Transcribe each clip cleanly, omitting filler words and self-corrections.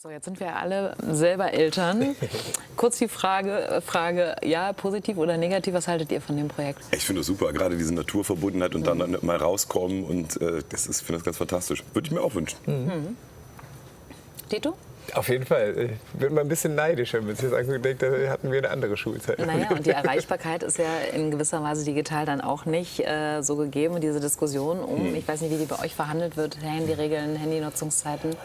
So, jetzt sind wir alle selber Eltern. Kurz die Frage, ja, positiv oder negativ, was haltet ihr von dem Projekt? Ich finde es super, gerade diese Naturverbundenheit und dann mal rauskommen und finde das ganz fantastisch. Würde ich mir auch wünschen. Mhm. Tito? Auf jeden Fall. Ich bin mal ein bisschen neidisch, wenn man sich das anguckt, da hatten wir eine andere Schulzeit. Naja, und die Erreichbarkeit ist ja in gewisser Weise digital dann auch nicht so gegeben. Und diese Diskussion ich weiß nicht, wie die bei euch verhandelt wird, Handyregeln, Handynutzungszeiten.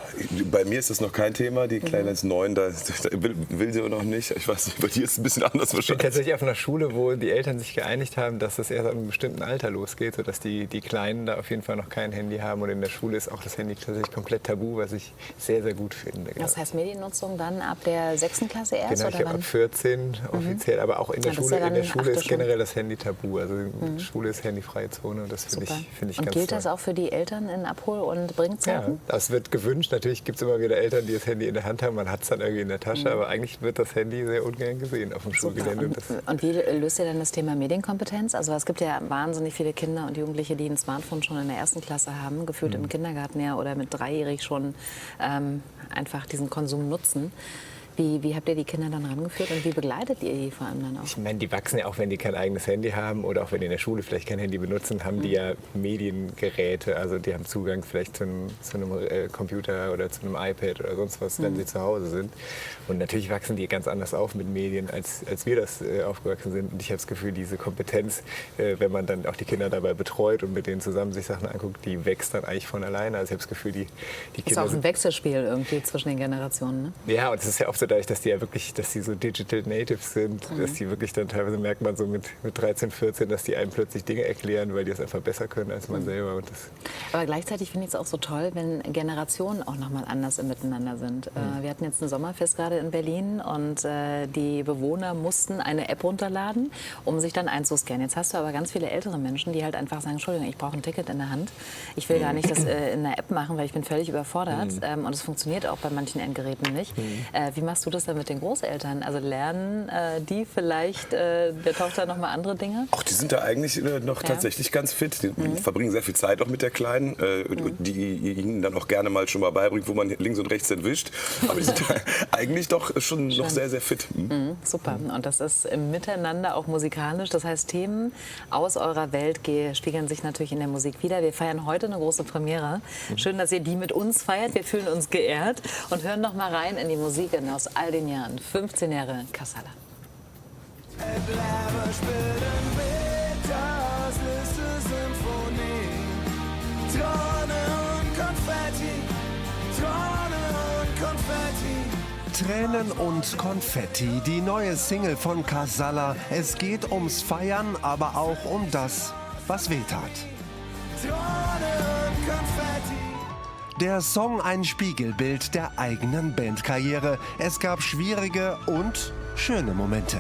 Bei mir ist das noch kein Thema. Die Kleine ist 9, da will sie aber noch nicht. Ich weiß nicht, bei dir ist es ein bisschen anders Ich bin wahrscheinlich. tatsächlich auf einer Schule, wo die Eltern sich geeinigt haben, dass das erst ab einem bestimmten Alter losgeht, sodass die Kleinen da auf jeden Fall noch kein Handy haben. Und in der Schule ist auch das Handy tatsächlich komplett tabu, was ich sehr, sehr gut finde. Das heißt Mediennutzung dann ab der 6. Klasse erst? Genau, ich oder glaube ab 14 offiziell, aber auch in der Ja, das ist Schule. ja In der dann Schule ist 8. schon. generell das Handy tabu. Also Schule ist handyfreie Zone und das finde ich Und ganz gilt toll. das auch für die Eltern in Abhol- und Ja, Bringzeiten? das wird gewünscht. Natürlich gibt es immer wieder Eltern, die das Handy in der Hand haben. Man hat es dann irgendwie in der Tasche, aber eigentlich wird das Handy sehr ungern gesehen auf dem Schulgelände. Und wie löst ihr dann das Thema Medienkompetenz? Also es gibt ja wahnsinnig viele Kinder und Jugendliche, die ein Smartphone schon in der 1. Klasse haben, gefühlt im Kindergarten ja oder mit 3-jährig schon einfach diesen Konsum nutzen. Wie habt ihr die Kinder dann rangeführt und wie begleitet ihr die vor allem dann auch? Ich meine, die wachsen ja auch, wenn die kein eigenes Handy haben oder auch wenn die in der Schule vielleicht kein Handy benutzen, haben die ja Mediengeräte. Also die haben Zugang vielleicht zu einem Computer oder zu einem iPad oder sonst was, wenn sie zu Hause sind. Und natürlich wachsen die ganz anders auf mit Medien, als wir das aufgewachsen sind. Und ich habe das Gefühl, diese Kompetenz, wenn man dann auch die Kinder dabei betreut und mit denen zusammen sich Sachen anguckt, die wächst dann eigentlich von alleine. Also ich habe das Gefühl, die Ist Kinder auch ein Wechselspiel irgendwie zwischen den Generationen, ne? Ja, und es ist ja oft so dadurch, dass die ja wirklich, dass die so Digital Natives sind, dass die wirklich dann teilweise merkt man so mit 13, 14, dass die einem plötzlich Dinge erklären, weil die es einfach besser können als man selber. Und das Aber gleichzeitig finde ich es auch so toll, wenn Generationen auch noch mal anders im Miteinander sind. Wir hatten jetzt ein Sommerfest gerade in Berlin und die Bewohner mussten eine App runterladen, um sich dann einzuscannen. Jetzt hast du aber ganz viele ältere Menschen, die halt einfach sagen, Entschuldigung, ich brauche ein Ticket in der Hand. Ich will gar nicht das in der App machen, weil ich bin völlig überfordert. Und es funktioniert auch bei manchen Endgeräten nicht. Wie machst du das dann mit den Großeltern? Also lernen die vielleicht der Tochter noch mal andere Dinge? Ach, die sind da eigentlich noch tatsächlich ganz fit. Die verbringen sehr viel Zeit auch mit der Kleinen, die ihnen dann auch gerne mal schon mal beibringt, wo man links und rechts entwischt. Aber die sind eigentlich doch schon noch sehr, sehr fit. Super. Und das ist im Miteinander auch musikalisch. Das heißt, Themen aus eurer Welt spiegeln sich natürlich in der Musik wieder. Wir feiern heute eine große Premiere. Schön, dass ihr die mit uns feiert. Wir fühlen uns geehrt und hören noch mal rein in die Musik aus all den Jahren. 15 Jahre Casala. Tränen und Konfetti, die neue Single von Casala. Es geht ums Feiern, aber auch um das, was wehtat. Der Song ein Spiegelbild der eigenen Bandkarriere. Es gab schwierige und schöne Momente.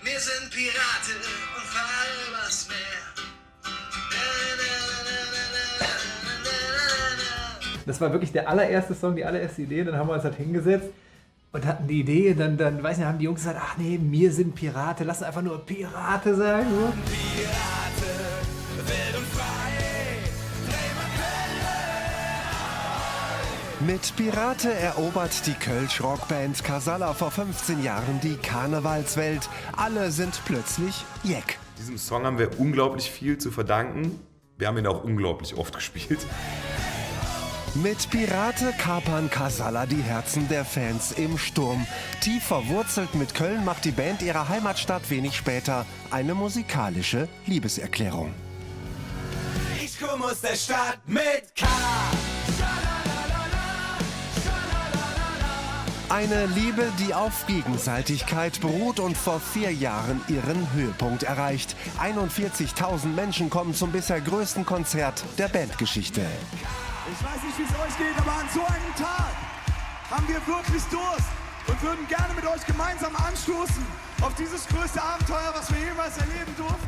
Wir sind Piraten und für all was mehr. Das war wirklich der allererste Song, die allererste Idee. Dann haben wir uns halt hingesetzt und hatten die Idee. Dann weiß nicht, haben die Jungs gesagt, ach nee, wir sind Pirate. Lass einfach nur Pirate sagen. So. Pirate, wild und frei. Mit Pirate erobert die Kölsch-Rockband Casala vor 15 Jahren die Karnevalswelt. Alle sind plötzlich Jeck. Diesem Song haben wir unglaublich viel zu verdanken. Wir haben ihn auch unglaublich oft gespielt. Mit Pirate kapern Casala die Herzen der Fans im Sturm. Tief verwurzelt mit Köln macht die Band ihrer Heimatstadt wenig später eine musikalische Liebeserklärung. Ich komme aus der Stadt mit K. Eine Liebe, die auf Gegenseitigkeit beruht und vor 4 Jahren ihren Höhepunkt erreicht. 41.000 Menschen kommen zum bisher größten Konzert der Bandgeschichte. Ich weiß nicht, wie es euch geht, aber an so einem Tag haben wir wirklich Durst und würden gerne mit euch gemeinsam anstoßen auf dieses größte Abenteuer, was wir jemals erleben durften.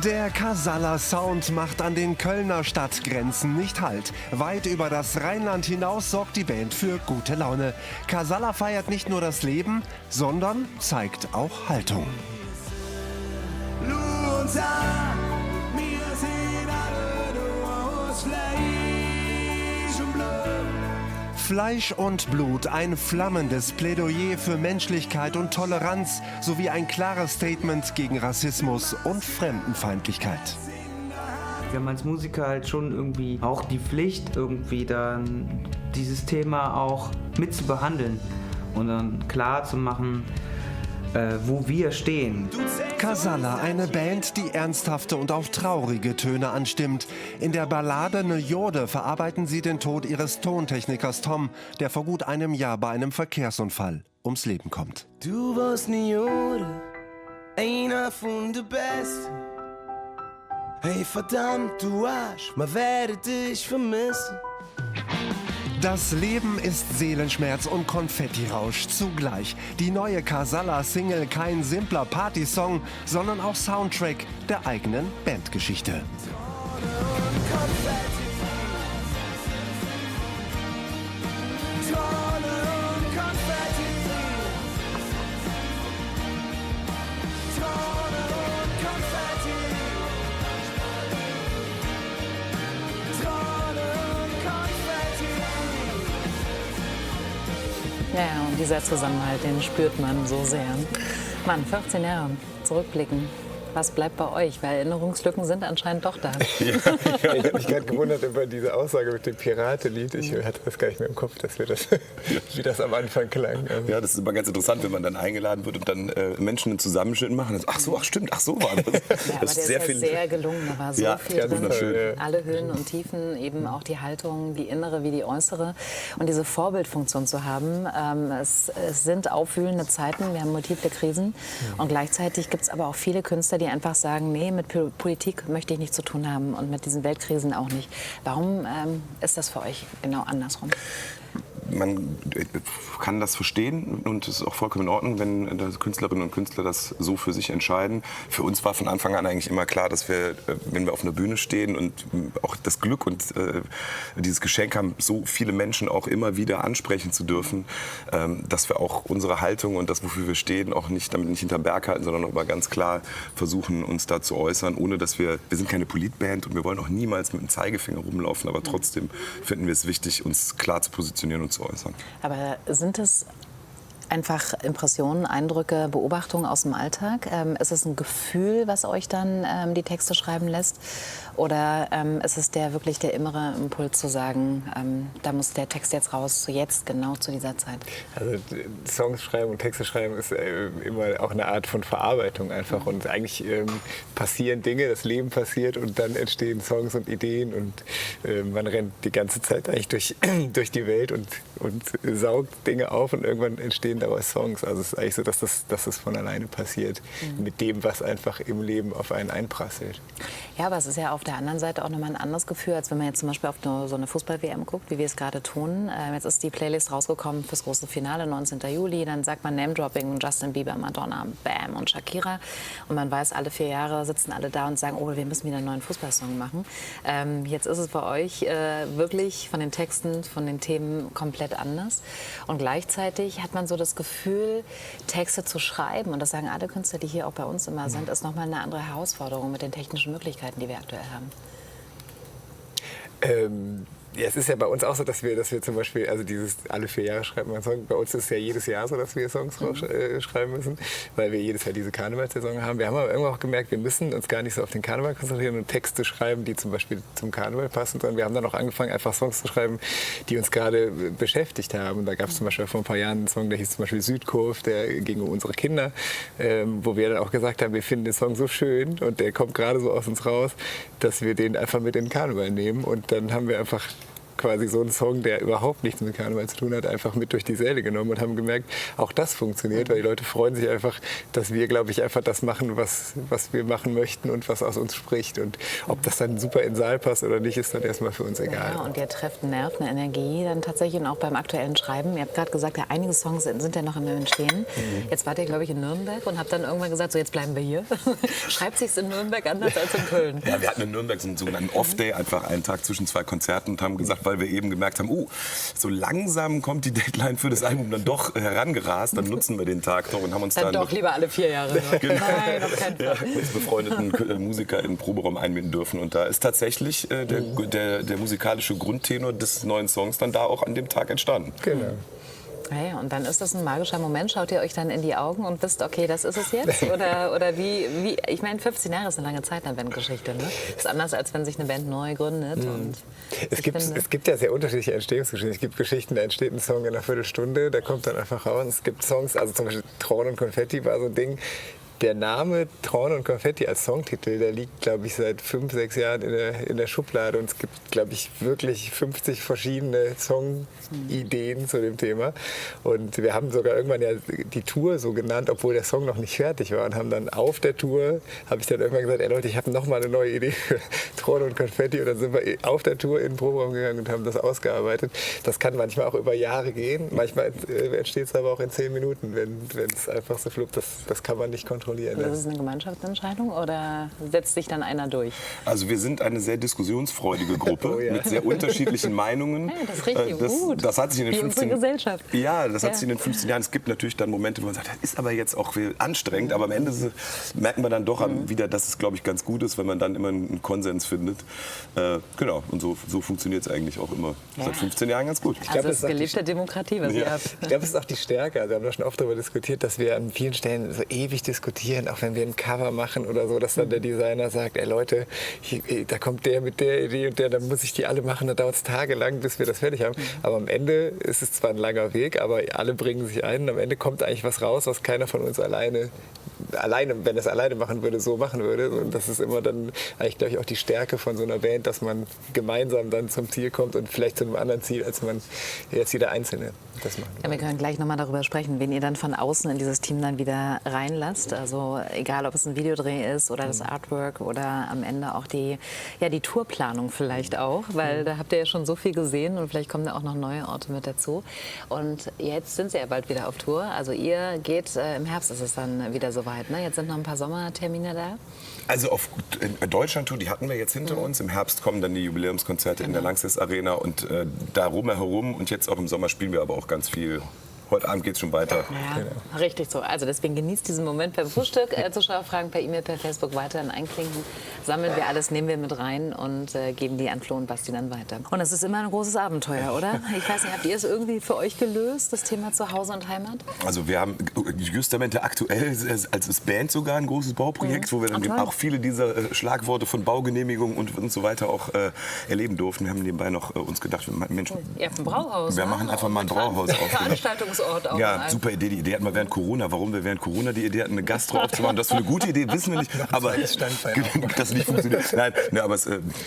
Der Casala-Sound macht an den Kölner Stadtgrenzen nicht Halt. Weit über das Rheinland hinaus sorgt die Band für gute Laune. Casala feiert nicht nur das Leben, sondern zeigt auch Haltung. Lunza, wir sind alle nur aus Fleisch und Blut. Fleisch und Blut, ein flammendes Plädoyer für Menschlichkeit und Toleranz sowie ein klares Statement gegen Rassismus und Fremdenfeindlichkeit. Wir haben als Musiker halt schon irgendwie auch die Pflicht, irgendwie dann dieses Thema auch mit zu behandeln und dann klar zu machen, wo wir stehen. Casalla, eine Band, die ernsthafte und auch traurige Töne anstimmt. In der Ballade Ne Jode verarbeiten sie den Tod ihres Tontechnikers Tom, der vor gut einem Jahr bei einem Verkehrsunfall ums Leben kommt. Du warst ne Jode, einer von den Besten. Hey verdammt, du Arsch, man werde dich vermissen. Das Leben ist Seelenschmerz und Konfettirausch zugleich. Die neue Casalla-Single kein simpler Partysong, sondern auch Soundtrack der eigenen Bandgeschichte. Ja, und dieser Zusammenhalt, den spürt man so sehr. Mann, 14 Jahre zurückblicken. Was bleibt bei euch? Weil Erinnerungslücken sind anscheinend doch da. Ich habe mich gerade gewundert über diese Aussage mit dem Piratelied. Ich hatte das gar nicht mehr im Kopf, dass wir das, wie das am Anfang klang. Also. Ja, das ist immer ganz interessant, wenn man dann eingeladen wird und dann Menschen einen Zusammenschnitt machen. Ach so, ach stimmt, ach so war das. Ja, aber Das der ist sehr gelungen. Da war so viel drin. Wunderschön. Alle Höhen und Tiefen, eben auch die Haltung, die innere wie die äußere. Und diese Vorbildfunktion zu haben. Es sind aufwühlende Zeiten, wir haben multiple Krisen. Und gleichzeitig gibt es aber auch viele Künstler, die einfach sagen, nee, mit Politik möchte ich nichts zu tun haben und mit diesen Weltkrisen auch nicht. Warum ist das für euch genau andersrum? Man kann das verstehen und es ist auch vollkommen in Ordnung, wenn Künstlerinnen und Künstler das so für sich entscheiden. Für uns war von Anfang an eigentlich immer klar, dass wir, wenn wir auf einer Bühne stehen und auch das Glück und dieses Geschenk haben, so viele Menschen auch immer wieder ansprechen zu dürfen, dass wir auch unsere Haltung und das, wofür wir stehen, auch damit nicht hinterm Berg halten, sondern aber ganz klar versuchen, uns da zu äußern, ohne dass wir sind keine Politband und wir wollen auch niemals mit dem Zeigefinger rumlaufen, aber trotzdem finden wir es wichtig, uns klar zu positionieren und zu äußern. Aber sind es einfach Impressionen, Eindrücke, Beobachtungen aus dem Alltag? Ist es ein Gefühl, was euch dann die Texte schreiben lässt? Oder ist es wirklich der innere Impuls zu sagen, da muss der Text jetzt raus, jetzt genau zu dieser Zeit? Also Songs schreiben und Texte schreiben ist immer auch eine Art von Verarbeitung einfach. Und eigentlich passieren Dinge, das Leben passiert und dann entstehen Songs und Ideen und man rennt die ganze Zeit eigentlich durch die Welt und saugt Dinge auf und irgendwann entstehen daraus Songs. Also es ist eigentlich so, dass das von alleine passiert mit dem, was einfach im Leben auf einen einprasselt. Ja, aber es ist ja auf der anderen Seite auch nochmal ein anderes Gefühl, als wenn man jetzt zum Beispiel auf so eine Fußball-WM guckt, wie wir es gerade tun. Jetzt ist die Playlist rausgekommen fürs große Finale, 19. Juli. Dann sagt man Name-Dropping, Justin Bieber, Madonna, Bam und Shakira. Und man weiß, alle 4 Jahre sitzen alle da und sagen, oh, wir müssen wieder einen neuen Fußballsong machen. Jetzt ist es bei euch wirklich von den Texten, von den Themen komplett anders. Und gleichzeitig hat man so das Gefühl, Texte zu schreiben, und das sagen alle Künstler, die hier auch bei uns immer sind, ist nochmal eine andere Herausforderung mit den technischen Möglichkeiten, die wir aktuell haben. Ja, es ist ja bei uns auch so, dass wir zum Beispiel, also dieses alle 4 Jahre schreiben wir einen Song. Bei uns ist es ja jedes Jahr so, dass wir Songs schreiben müssen, weil wir jedes Jahr diese Karnevalssaison haben. Wir haben aber irgendwann auch gemerkt, wir müssen uns gar nicht so auf den Karneval konzentrieren und Texte schreiben, die zum Beispiel zum Karneval passen, sondern wir haben dann auch angefangen, einfach Songs zu schreiben, die uns gerade beschäftigt haben. Und da gab es zum Beispiel vor ein paar Jahren einen Song, der hieß zum Beispiel Südkurve, der ging um unsere Kinder, wo wir dann auch gesagt haben, wir finden den Song so schön und der kommt gerade so aus uns raus, dass wir den einfach mit in den Karneval nehmen. Und dann haben wir einfach quasi so einen Song, der überhaupt nichts mit Karneval zu tun hat, einfach mit durch die Säle genommen und haben gemerkt, auch das funktioniert, weil die Leute freuen sich einfach, dass wir, glaube ich, einfach das machen, was wir machen möchten und was aus uns spricht. Und ob das dann super in den Saal passt oder nicht, ist dann erstmal für uns egal. Ja, und ihr trefft einen Nerv, eine Energie dann tatsächlich, und auch beim aktuellen Schreiben. Ihr habt gerade gesagt, ja, einige Songs sind ja noch im Entstehen. Jetzt wart ihr, glaube ich, in Nürnberg und habt dann irgendwann gesagt, so jetzt bleiben wir hier. Schreibt sich's in Nürnberg anders als in Köln? Ja, wir hatten in Nürnberg so einen sogenannten Off-Day, einfach einen Tag zwischen 2 Konzerten und haben gesagt, weil wir eben gemerkt haben, so langsam kommt die Deadline für das Album dann doch herangerast, dann nutzen wir den Tag noch und haben uns dann doch lieber alle 4 Jahre. Genau. Nein, auf keinen Fall. Mit befreundeten Musiker in den Proberaum einbinden dürfen. Und da ist tatsächlich der musikalische Grundtenor des neuen Songs dann da auch an dem Tag entstanden. Genau. Hey, und dann ist das ein magischer Moment. Schaut ihr euch dann in die Augen und wisst, okay, das ist es jetzt? Oder wie? Ich meine, 15 Jahre ist eine lange Zeit in der Bandgeschichte. Ne? Ist anders, als wenn sich eine Band neu gründet. Und es gibt ja sehr unterschiedliche Entstehungsgeschichten. Es gibt Geschichten, da entsteht ein Song in einer Viertelstunde, der kommt dann einfach raus. Es gibt Songs, also zum Beispiel Traun und Konfetti war so ein Ding. Der Name Traun und Konfetti als Songtitel, der liegt, glaube ich, seit 5, 6 Jahren in der Schublade. Und es gibt, glaube ich, wirklich 50 verschiedene Songideen zu dem Thema. Und wir haben sogar irgendwann ja die Tour so genannt, obwohl der Song noch nicht fertig war. Und haben dann auf der Tour, habe ich dann irgendwann gesagt, ey Leute, ich habe noch mal eine neue Idee für Traun und Konfetti. Und dann sind wir auf der Tour in den Proberaum gegangen und haben das ausgearbeitet. Das kann manchmal auch über Jahre gehen. Manchmal entsteht es aber auch in 10 Minuten, wenn es einfach so fluppt. Das kann man nicht kontrollieren. Das ist eine Gemeinschaftsentscheidung oder setzt sich dann einer durch? Also wir sind eine sehr diskussionsfreudige Gruppe mit sehr unterschiedlichen Meinungen. Ja, das ist richtig gut. Das hat sich in den 15 Gesellschaft. Ja, das hat sich in den 15 Jahren. Es gibt natürlich dann Momente, wo man sagt, das ist aber jetzt auch anstrengend. Aber am Ende merken wir dann doch wieder, dass es, glaube ich, ganz gut ist, wenn man dann immer einen Konsens findet. Genau. Und so funktioniert es eigentlich auch immer seit 15 Jahren ganz gut. Also das ist gelebte Demokratie, was ihr habt. Ich glaube, es ist auch die Stärke. Also wir haben da schon oft darüber diskutiert, dass wir an vielen Stellen so ewig diskutieren, auch wenn wir ein Cover machen oder so, dass dann der Designer sagt, ey Leute, da kommt der mit der Idee und dann muss ich die alle machen, da dauert es tagelang, bis wir das fertig haben. Aber am Ende ist es zwar ein langer Weg, aber alle bringen sich ein und am Ende kommt eigentlich was raus, was keiner von uns alleine, wenn er es alleine machen würde, so machen würde. Und das ist immer dann eigentlich, glaube ich, auch die Stärke von so einer Band, dass man gemeinsam dann zum Ziel kommt und vielleicht zu einem anderen Ziel, als man jetzt jeder Einzelne das macht. Ja, wir können gleich nochmal darüber sprechen, wen ihr dann von außen in dieses Team dann wieder reinlasst. Also egal, ob es ein Videodreh ist oder das Artwork oder am Ende auch die Tourplanung vielleicht auch, weil da habt ihr ja schon so viel gesehen und vielleicht kommen da auch noch neue Orte mit dazu. Und jetzt sind sie ja bald wieder auf Tour. Also ihr geht, im Herbst ist es dann wieder soweit, ne? Jetzt sind noch ein paar Sommertermine da. Also auf Deutschland-Tour, die hatten wir jetzt hinter uns. Im Herbst kommen dann die Jubiläumskonzerte in der Lanxess Arena und da herum. Und jetzt auch im Sommer spielen wir aber auch ganz viel. Heute Abend geht es schon weiter. Ja, richtig so. Also deswegen genießt diesen Moment beim Frühstück. Zuschauerfragen per E-Mail, per Facebook weiterhin einklinken. Sammeln wir alles, nehmen wir mit rein und geben die an Flo und Basti dann weiter. Und es ist immer ein großes Abenteuer, oder? Ich weiß nicht, habt ihr es irgendwie für euch gelöst, das Thema Zuhause und Heimat? Also wir haben justamente aktuell als Band sogar ein großes Bauprojekt, wo wir dann auch viele dieser Schlagworte von Baugenehmigung und so weiter auch erleben durften. Wir haben nebenbei noch uns gedacht, Mensch, ihr habt ein Brauhaus. Wir machen einfach mal ein Brauhaus auf. Veranstaltungsort auch. Ja, super Idee. Die Idee hatten wir während Corona. Warum wir während Corona die Idee hatten, eine Gastro aufzumachen, das für eine gute Idee, wissen wir nicht. Aber das nicht funktioniert. Nein, aber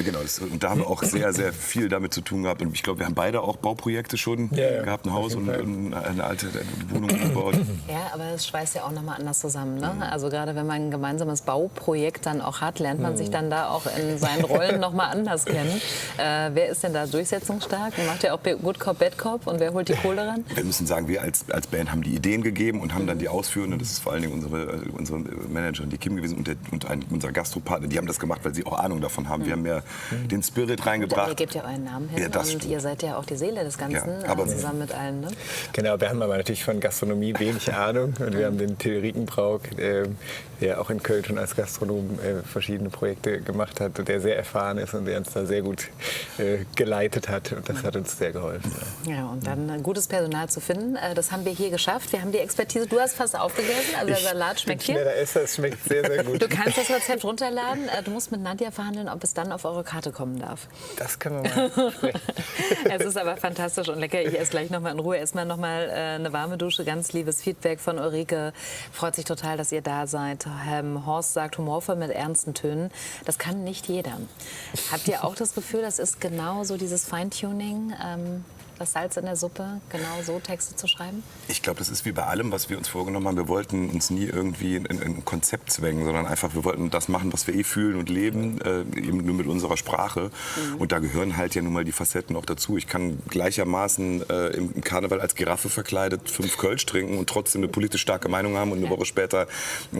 genau. Und da haben wir auch sehr, sehr viel damit zu tun gehabt. Und ich glaube, wir haben beide auch Bauprojekte schon gehabt, ein Haus und eine alte Wohnung gebaut. Ja, aber es schweißt ja auch nochmal anders zusammen. Ne? Also gerade wenn man ein gemeinsames Bauprojekt dann auch hat, lernt man sich dann da auch in seinen Rollen nochmal anders kennen. Wer ist denn da durchsetzungsstark? Macht ja auch Good Cop, Bad Cop und wer holt die Kohle ran? Wir müssen sagen, wir als Band haben die Ideen gegeben und haben dann die Ausführenden, das ist vor allen Dingen unsere Managerin, die Kim gewesen und unser Gastropartner, die haben das gemacht, weil sie auch Ahnung davon haben. Wir haben ja den Spirit reingebracht. Ihr gebt ja euren Namen hin und ihr seid ja auch die Seele des Ganzen, zusammen mit allen. Ne? Genau, wir haben aber natürlich von Gastronomie wenig Ahnung und wir haben den Till Riekenbrauch, der auch in Köln schon als Gastronom verschiedene Projekte gemacht hat und der sehr erfahren ist und der uns da sehr gut geleitet hat und das hat uns sehr geholfen. Ja, und dann gutes Personal zu finden, das haben wir hier geschafft. Wir haben die Expertise, du hast fast aufgegessen, also der Salat schmeckt hier. Es schmeckt sehr, sehr gut. Du kannst das Rezept runterladen, du musst mit Nadja verhandeln, ob es dann auf eure Karte kommen darf. Das können wir mal sprechen. Es ist aber fantastisch und lecker. Ich esse gleich noch mal in Ruhe. Erstmal noch mal eine warme Dusche. Ganz liebes Feedback von Ulrike. Freut sich total, dass ihr da seid. Horst sagt, humorvoll mit ernsten Tönen. Das kann nicht jeder. Habt ihr auch das Gefühl, das ist genau so dieses Feintuning? das Salz in der Suppe, genau so Texte zu schreiben? Ich glaube, das ist wie bei allem, was wir uns vorgenommen haben. Wir wollten uns nie irgendwie in ein Konzept zwängen, sondern einfach, wir wollten das machen, was wir fühlen und leben, eben nur mit unserer Sprache. Und da gehören halt ja nun mal die Facetten auch dazu. Ich kann gleichermaßen im Karneval als Giraffe verkleidet 5 Kölsch trinken und trotzdem eine politisch starke Meinung haben und eine Woche später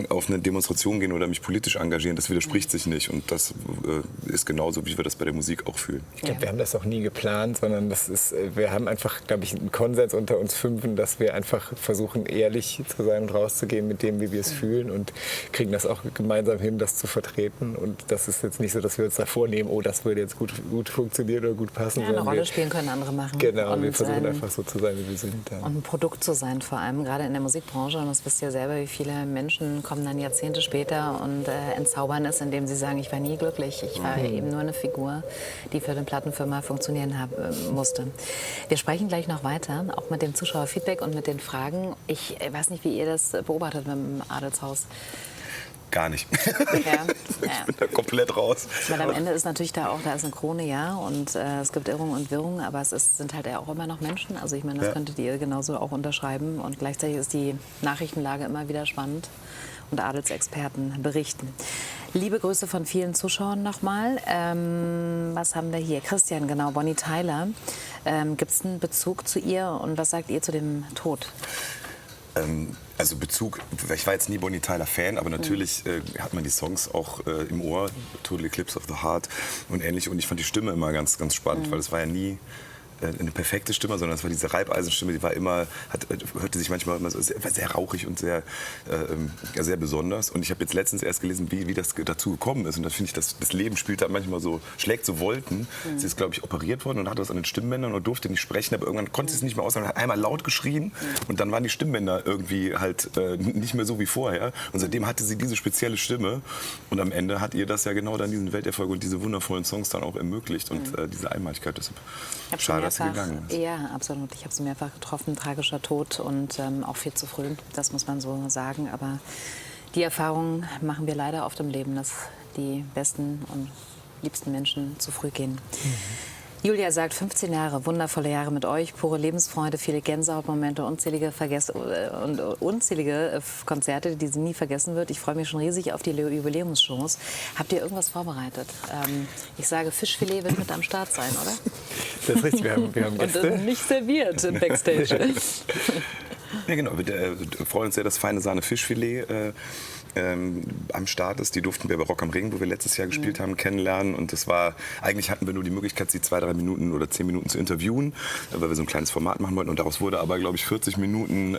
auf eine Demonstration gehen oder mich politisch engagieren. Das widerspricht sich nicht. Und das ist genauso, wie wir das bei der Musik auch fühlen. Ich glaube, wir haben das auch nie geplant, sondern wir haben einfach, glaube ich, einen Konsens unter uns Fünfen, dass wir einfach versuchen, ehrlich zu sein und rauszugehen mit dem, wie wir es fühlen und kriegen das auch gemeinsam hin, das zu vertreten. Und das ist jetzt nicht so, dass wir uns da vornehmen, oh, das würde jetzt gut funktionieren oder gut passen. Ja, eine Rolle spielen können andere machen. Genau, und wir versuchen einfach so zu sein, wie wir sind. Ja. Und ein Produkt zu sein, vor allem gerade in der Musikbranche. Und das wisst ihr selber, wie viele Menschen kommen dann Jahrzehnte später und entzaubern es, indem sie sagen, ich war nie glücklich. Ich war eben nur eine Figur, die für eine Plattenfirma funktionieren musste. Wir sprechen gleich noch weiter, auch mit dem Zuschauerfeedback und mit den Fragen. Ich weiß nicht, wie ihr das beobachtet mit dem Adelshaus. Gar nicht. Ja. Ich bin da komplett raus. Weil am Ende ist natürlich da ist eine Krone, ja, und es gibt Irrungen und Wirrungen, aber sind halt ja auch immer noch Menschen. Also ich meine, das könntet ihr genauso auch unterschreiben. Und gleichzeitig ist die Nachrichtenlage immer wieder spannend und Adelsexperten berichten. Liebe Grüße von vielen Zuschauern nochmal. Was haben wir hier? Christian, genau, Bonnie Tyler. Gibt es einen Bezug zu ihr und was sagt ihr zu dem Tod? Also Bezug, ich war jetzt nie Bonnie Tyler Fan, aber natürlich hat man die Songs auch im Ohr, Total Eclipse of the Heart und ähnlich. Und ich fand die Stimme immer ganz, ganz spannend, weil es war ja nie eine perfekte Stimme, sondern es war diese Reibeisenstimme, die war immer, hörte sich manchmal immer so sehr rauchig und sehr besonders. Und ich habe jetzt letztens erst gelesen, wie das dazu gekommen ist. Und da finde ich, das Leben spielt da manchmal so, schlägt so Wolken. Sie ist, glaube ich, operiert worden und hatte was an den Stimmbändern und durfte nicht sprechen, aber irgendwann konnte sie es nicht mehr aussagen, hat einmal laut geschrien und dann waren die Stimmbänder irgendwie halt nicht mehr so wie vorher. Und seitdem hatte sie diese spezielle Stimme und am Ende hat ihr das ja genau dann diesen Welterfolg und diese wundervollen Songs dann auch ermöglicht und diese Einmaligkeit. Deshalb schade, dass sie gegangen ist. Ja, absolut. Ich habe sie mehrfach getroffen, tragischer Tod und auch viel zu früh, das muss man so sagen. Aber die Erfahrung machen wir leider oft im Leben, dass die besten und liebsten Menschen zu früh gehen. Julia sagt, 15 Jahre, wundervolle Jahre mit euch, pure Lebensfreude, viele Gänsehautmomente, unzählige Konzerte, die sie nie vergessen wird. Ich freue mich schon riesig auf die Jubiläumsshows. Habt ihr irgendwas vorbereitet? Ich sage, Fischfilet wird mit am Start sein, oder? Das ist richtig, wir haben Gäste. Und nicht serviert im Backstage. Ja, genau. Wir freuen uns sehr, dass feine Sahne Fischfilet am Start ist. Die durften wir bei Rock am Ring, wo wir letztes Jahr gespielt haben, kennenlernen. Und das war, eigentlich hatten wir nur die Möglichkeit, sie 2-3 Minuten oder 10 Minuten zu interviewen, weil wir so ein kleines Format machen wollten. Und daraus wurde aber, glaube ich, 40 Minuten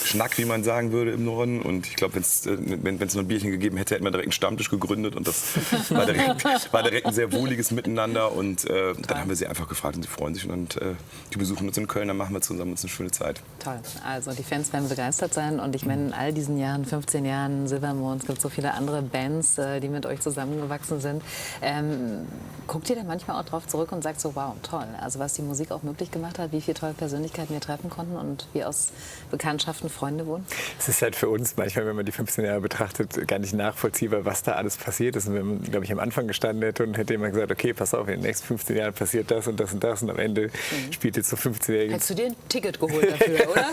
Schnack, wie man sagen würde, im Norden. Und ich glaube, wenn es noch ein Bierchen gegeben hätte, hätten wir direkt einen Stammtisch gegründet. Und das war direkt ein sehr wohliges Miteinander. Und dann haben wir sie einfach gefragt und sie freuen sich. Und die besuchen uns in Köln, dann machen wir zusammen uns eine schöne Zeit. Toll. Also die Fans werden begeistert sein. Und ich meine, in all diesen Jahren, 15 Jahren Silbermond, es gibt so viele andere Bands, die mit euch zusammengewachsen sind. Guckt ihr da manchmal auch drauf zurück und sagt so, wow, toll. Also was die Musik auch möglich gemacht hat, wie viele tolle Persönlichkeiten wir treffen konnten und wie aus Bekanntschaften Freunde wurden? Es ist halt für uns manchmal, wenn man die 15 Jahre betrachtet, gar nicht nachvollziehbar, was da alles passiert ist. Und wenn man, glaube ich, am Anfang gestanden hätte und hätte jemand gesagt, okay, pass auf, in den nächsten 15 Jahren passiert das und das und das und am Ende spielt jetzt so 15-Jährige. Hättest du dir ein Ticket geholt dafür, oder?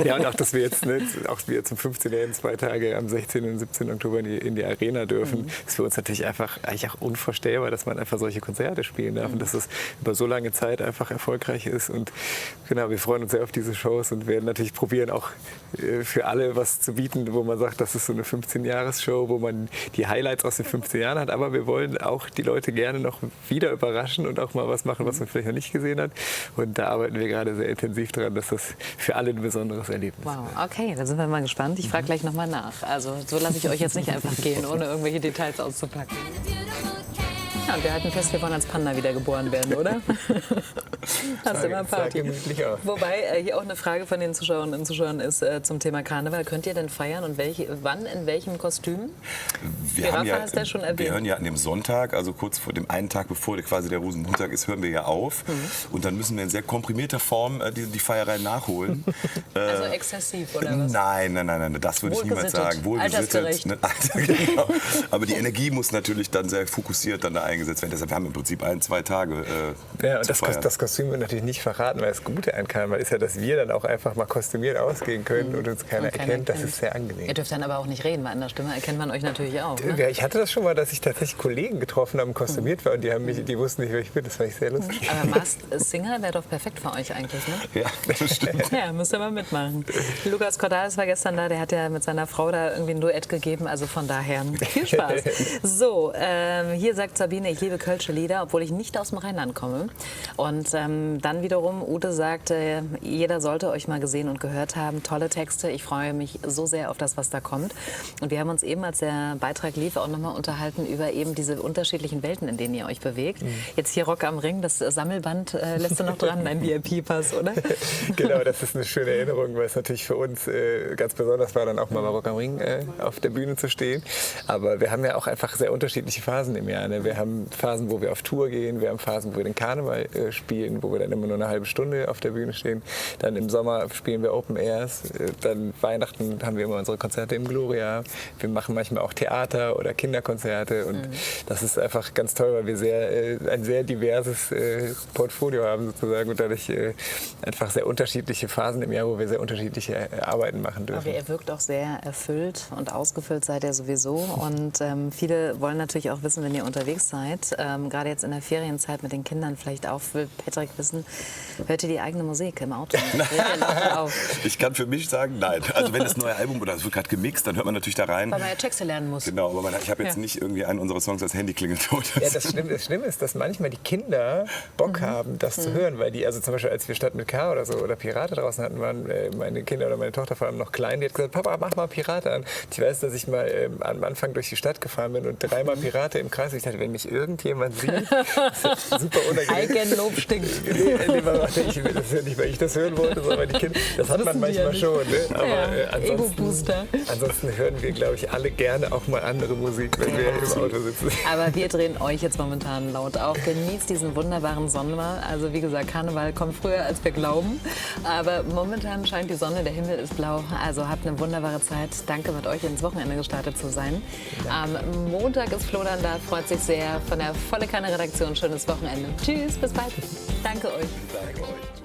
Ja, und auch, dass wir jetzt auch wir zum 15-Jährigen 2 Tage am 16. und 17. Oktober in die Arena dürfen, ist für uns natürlich eigentlich auch unvorstellbar, dass man einfach solche Konzerte spielen darf und dass es über so lange Zeit einfach erfolgreich ist. Und genau, wir freuen uns sehr auf diese Shows und werden natürlich probieren, auch für alle was zu bieten, wo man sagt, das ist so eine 15-Jahres-Show, wo man die Highlights aus den 15 Jahren hat. Aber wir wollen auch die Leute gerne noch wieder überraschen und auch mal was machen, was man vielleicht noch nicht gesehen hat. Und da arbeiten wir gerade sehr intensiv dran, dass das für alle ein besonderes Erlebnis ist. Wow, okay, da sind wir mal gespannt. Ich frage gleich noch mal nach. Also so lasse ich euch jetzt nicht einfach gehen, ohne irgendwelche Details auszupacken. Ja, und wir halten fest, wir wollen als Panda wieder geboren werden, oder? Hast du immer Party. Wobei hier auch eine Frage von den Zuschauerinnen und Zuschauern ist zum Thema Karneval. Könnt ihr denn feiern und wann, in welchem Kostüm? Hast du ja schon erwähnt. Wir hören ja an dem Sonntag, also kurz vor dem einen Tag, bevor quasi der Rosenmontag ist, hören wir ja auf. Und dann müssen wir in sehr komprimierter Form die Feierei nachholen. Also exzessiv, oder was? Nein, das würde ich niemals sagen. Wohlgesittet. Genau. Aber die Energie muss natürlich dann sehr fokussiert dann da eingesetzt werden. Deshalb haben wir im Prinzip 1-2 Tage ja, und das Kostüm wird natürlich nicht verraten, weil das Gute an Karneval ist ja, dass wir dann auch einfach mal kostümiert ausgehen können und uns keiner erkennt. Das ist sehr angenehm. Ihr dürft dann aber auch nicht reden, weil an der Stimme erkennt man euch natürlich auch. Ne? Ja, ich hatte das schon mal, dass ich tatsächlich Kollegen getroffen habe und kostümiert war und die wussten nicht, wer ich bin. Das fand ich sehr lustig. Aber Masked Singer wäre doch perfekt für euch eigentlich, ne? Ja, das stimmt. Ja, müsst ihr mal mitmachen. Lukas Cordalis war gestern da, der hat ja mit seiner Frau da irgendwie ein Duett gegeben, also von daher viel Spaß. So, hier sagt Sabine, ich liebe kölsche Lieder, obwohl ich nicht aus dem Rheinland komme. Und dann wiederum, Ute sagt, jeder sollte euch mal gesehen und gehört haben. Tolle Texte, ich freue mich so sehr auf das, was da kommt. Und wir haben uns eben, als der Beitrag lief, auch nochmal unterhalten über eben diese unterschiedlichen Welten, in denen ihr euch bewegt. Jetzt hier Rock am Ring, das Sammelband lässt du noch dran, dein VIP-Pass, oder? Genau, das ist eine schöne Erinnerung, weil es natürlich für uns ganz besonders war, dann auch mal bei Rock am Ring auf der Bühne zu stehen. Aber wir haben ja auch einfach sehr unterschiedliche Phasen im Jahr. Ne? Wir haben Phasen, wo wir auf Tour gehen, wir haben Phasen, wo wir den Karneval spielen, wo wir dann immer nur eine halbe Stunde auf der Bühne stehen. Dann im Sommer spielen wir Open Airs, dann Weihnachten haben wir immer unsere Konzerte im Gloria. Wir machen manchmal auch Theater oder Kinderkonzerte und das ist einfach ganz toll, weil wir ein sehr diverses Portfolio haben sozusagen und dadurch einfach sehr unterschiedliche Phasen im Jahr, wo wir sehr unterschiedliche Arbeiten machen dürfen. Aber ihr wirkt auch sehr erfüllt und ausgefüllt seid ihr sowieso und viele wollen natürlich auch wissen, wenn ihr unterwegs seid, gerade jetzt in der Ferienzeit mit den Kindern vielleicht auch, will Patrick wissen, hört ihr die eigene Musik im Auto? Ich kann für mich sagen, nein. Also wenn das neue Album oder es wird gerade gemixt, dann hört man natürlich da rein. Weil man ja Texte lernen muss. Genau, aber ich habe jetzt nicht irgendwie einen unserer Songs als Handyklingelton. Ja, das Schlimme ist, dass manchmal die Kinder Bock haben, das zu hören, weil die, also zum Beispiel als wir Stadt mit K oder so oder Pirate draußen hatten, waren meine Kinder oder meine Tochter vor allem noch klein, die hat gesagt, Papa, mach mal Pirate an. Ich weiß, dass ich mal am Anfang durch die Stadt gefahren bin und 3-mal Pirate im Kreis. Ich dachte, wenn mich irgendjemand sieht, ist das super unangenehm. Eigenlob stinkt. Das ist ja nicht, weil ich das hören wollte, sondern die Kinder, das hat man manchmal schon. Ne? Aber ansonsten hören wir, glaube ich, alle gerne auch mal andere Musik, wenn wir im Auto sitzen. Aber wir drehen euch jetzt momentan laut auf. Genießt diesen wunderbaren Sommer. Also wie gesagt, Karneval kommt früher, als wir glauben. Aber momentan scheint die Sonne, der Himmel ist blau. Also habt eine wunderbare Zeit. Danke, mit euch ins Wochenende gestartet zu sein. Am Montag ist Flo dann da, freut sich sehr. Von der Volle Kanne Redaktion, schönes Wochenende. Tschüss, bis bald. Danke euch. Danke euch.